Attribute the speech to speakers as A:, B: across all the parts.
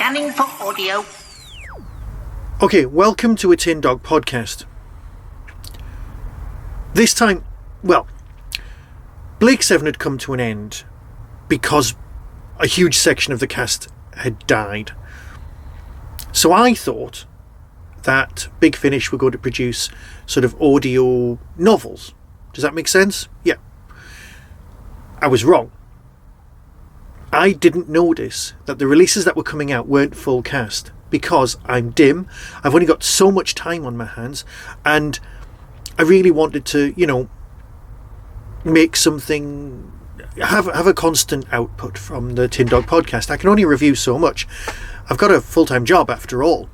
A: Scanning for audio.
B: Okay, welcome to a Tin Dog podcast. This time, well, Blake 7 had come to an end because a huge section of the cast had died. So I thought that Big Finish were going to produce sort of audio novels. Does that make sense? Yeah. I was wrong. I didn't notice that the releases that were coming out weren't full cast because I'm dim. I've only got so much time on my hands, and I really wanted to, make something, have a constant output from the Tin Dog podcast. I can only review so much. I've got a full-time job after all.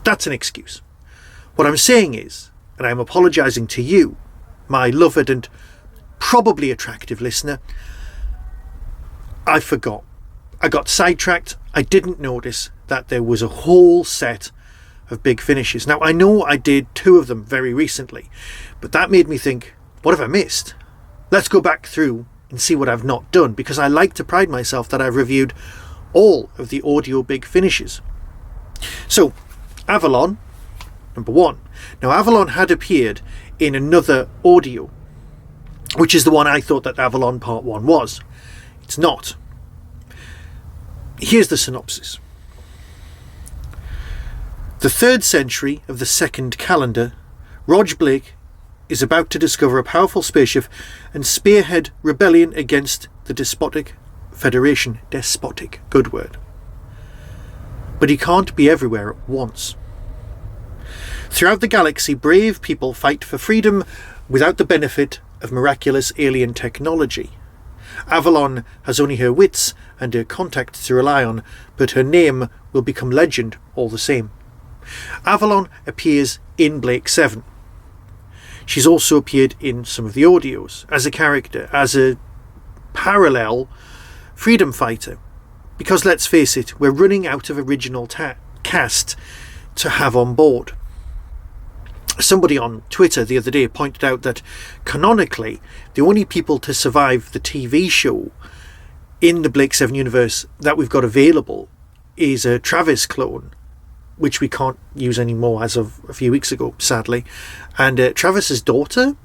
B: That's an excuse. What I'm saying is, and I'm apologising to you, my loved and probably attractive listener, I forgot. I got sidetracked. I didn't notice that there was a whole set of big finishes. Now, I know I did 2 of them very recently, but that made me think, what have I missed? Let's go back through and see what I've not done, because I like to pride myself that I've reviewed all of the audio big finishes. So, Avalon, number 1. Now, Avalon had appeared in another audio, which is the one I thought that Avalon Part 1 was. It's not. Here's the synopsis. The 3rd century of the 2nd calendar, Roj Blake is about to discover a powerful spaceship and spearhead rebellion against the despotic Federation. Despotic, good word. But he can't be everywhere at once. Throughout the galaxy, brave people fight for freedom without the benefit of miraculous alien technology. Avalon has only her wits and her contacts to rely on, but her name will become legend all the same. Avalon appears in Blake 7. She's also appeared in some of the audios as a character, as a parallel freedom fighter. Because let's face it, we're running out of original cast to have on board. Somebody on Twitter the other day pointed out that canonically, the only people to survive the TV show in the Blake 7 universe that we've got available is a Travis clone, which we can't use anymore as of a few weeks ago, sadly. And Travis's daughter?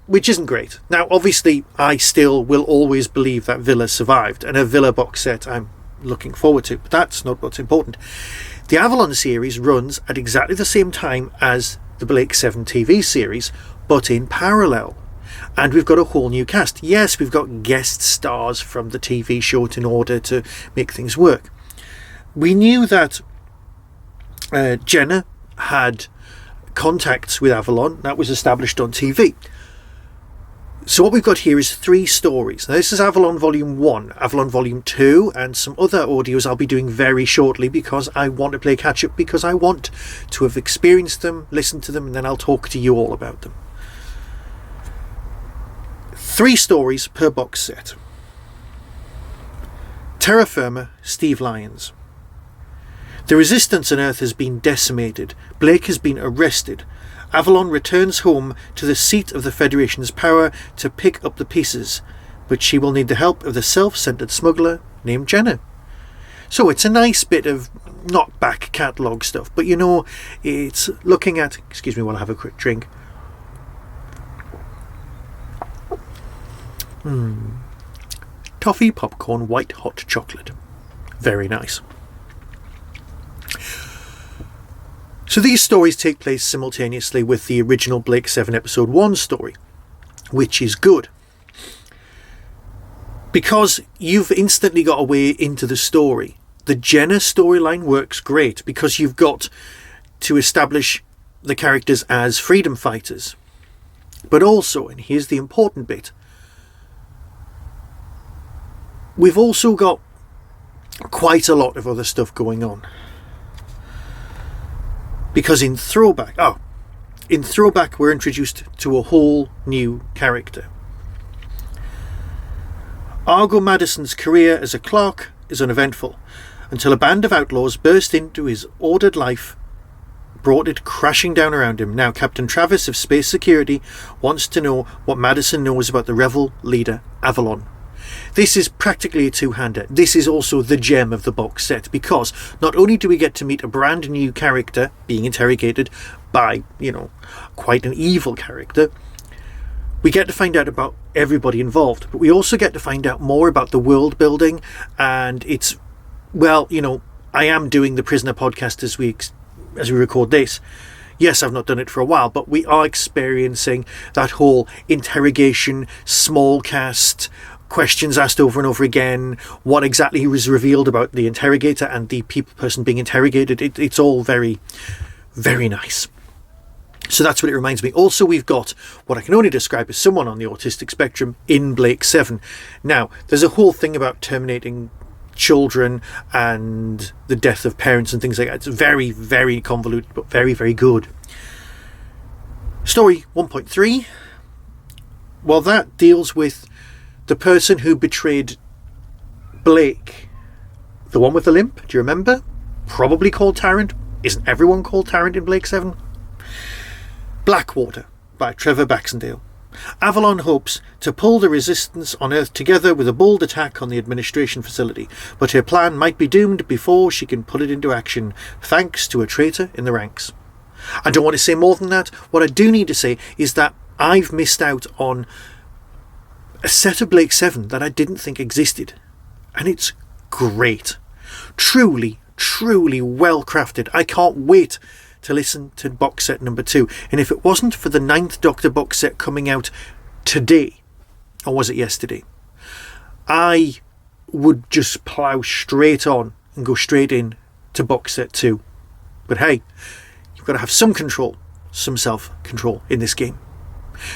B: Which isn't great. Now, obviously, I still will always believe that Villa survived, and a Villa box set I'm looking forward to, but that's not what's important. The Avalon series runs at exactly the same time as the Blake 7 TV series, but in parallel. And we've got a whole new cast. Yes, we've got guest stars from the TV show in order to make things work. We knew that Jenna had contacts with Avalon. That was established on TV. So what we've got here is 3 stories. Now, this is Avalon Volume 1, Avalon Volume 2, and some other audios I'll be doing very shortly because I want to play catch-up, because I want to have experienced them, listened to them, and then I'll talk to you all about them. 3 stories per box set. Terra Firma, Steve Lyons. The resistance on Earth has been decimated. Blake has been arrested. Avalon returns home to the seat of the Federation's power to pick up the pieces, but she will need the help of the self-centered smuggler named Jenna. So it's a nice bit of, not back catalogue stuff, but it's looking at, excuse me while I have a quick drink. Toffee popcorn white hot chocolate. Very nice. So these stories take place simultaneously with the original Blake 7 Episode 1 story, which is good. Because you've instantly got a way into the story. The Jenna storyline works great because you've got to establish the characters as freedom fighters. But also, and here's the important bit, we've also got quite a lot of other stuff going on. Because in Throwback we're introduced to a whole new character. Argo Madison's career as a clerk is uneventful, until a band of outlaws burst into his ordered life, brought it crashing down around him. Now Captain Travis of Space Security wants to know what Madison knows about the rebel leader Avalon. This is practically a two-hander. This is also the gem of the box set, because not only do we get to meet a brand new character being interrogated by, quite an evil character, we get to find out about everybody involved, but we also get to find out more about the world building. And it's, I am doing the Prisoner podcast as we record this. Yes, I've not done it for a while, but we are experiencing that whole interrogation, small cast, questions asked over and over again, what exactly was revealed about the interrogator and the person being interrogated. It's all very, very nice. So that's what it reminds me. Also, we've got what I can only describe as someone on the autistic spectrum in Blake 7. Now, there's a whole thing about terminating children and the death of parents and things like that. It's very, very convoluted, but very, very good. Story 1.3. Well, that deals with the person who betrayed Blake. The one with the limp, do you remember? Probably called Tarrant. Isn't everyone called Tarrant in Blake 7? Blackwater by Trevor Baxendale. Avalon hopes to pull the resistance on Earth together with a bold attack on the administration facility, but her plan might be doomed before she can put it into action, thanks to a traitor in the ranks. I don't want to say more than that. What I do need to say is that I've missed out on a set of Blake 7 that I didn't think existed, and it's great. Truly, truly well crafted. I can't wait to listen to box set number 2. And if it wasn't for the 9th Doctor box set coming out today, or was it yesterday, I would just plough straight on and go straight in to box set 2. But hey, you've got to have some control, some self-control in this game.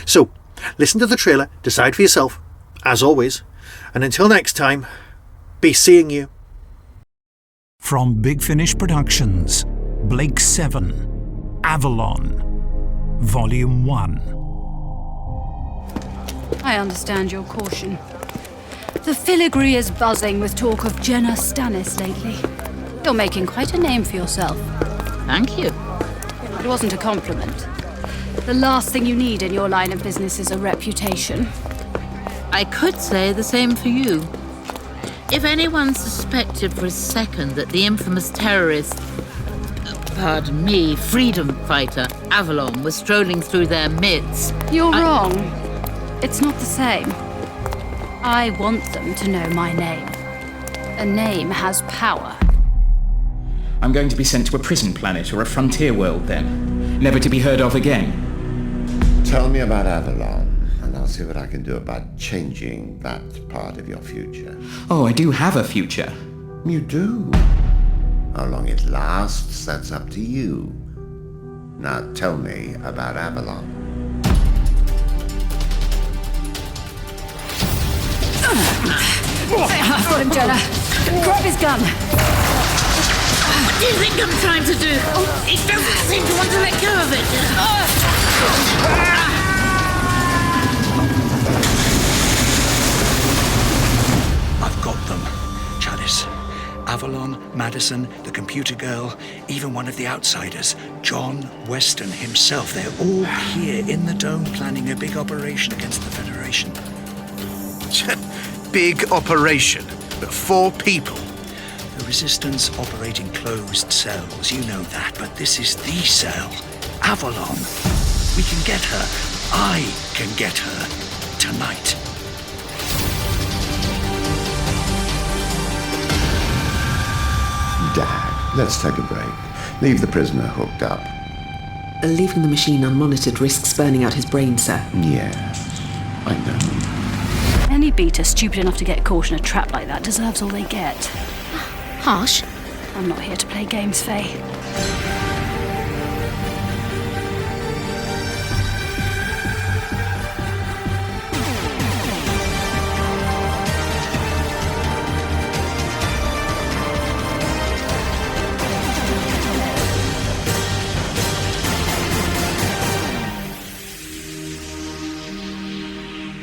B: So, listen to the trailer, decide for yourself, as always, and until next time, be seeing you.
A: From Big Finish Productions, Blake 7, Avalon, Volume 1.
C: I understand your caution. The filigree is buzzing with talk of Jenna Stannis lately. You're making quite a name for yourself.
D: Thank you.
C: It wasn't a compliment. The last thing you need in your line of business is a reputation.
D: I could say the same for you. If anyone suspected for a second that the infamous terrorist, pardon me, freedom fighter, Avalon, was strolling through their midst...
C: You're wrong. It's not the same. I want them to know my name. A name has power.
E: I'm going to be sent to a prison planet or a frontier world then, never to be heard of again.
F: Tell me about Avalon, and I'll see what I can do about changing that part of your future.
E: Oh, I do have a future.
F: You do? How long it lasts, that's up to you. Now tell me about Avalon.
C: I've got him, Jenna. Grab his gun.
D: What do you think I'm trying to do? He doesn't seem to want to let go of it.
G: I've got them. Chalice, Avalon, Madison, the computer girl, even one of the outsiders, John Weston himself. They're all here in the dome planning a big operation against the Federation.
H: Big operation, but 4 people.
G: The Resistance operate in closed cells, you know that, but this is the cell. Avalon. We can get her. I can get her. Tonight.
F: Dad, let's take a break. Leave the prisoner hooked up.
I: Leaving the machine unmonitored risks burning out his brain, sir.
F: Yes, I know.
C: Any beater stupid enough to get caught in a trap like that deserves all they get.
D: Harsh.
C: I'm not here to play games, Faye.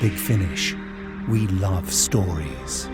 A: Big Finish. We love stories.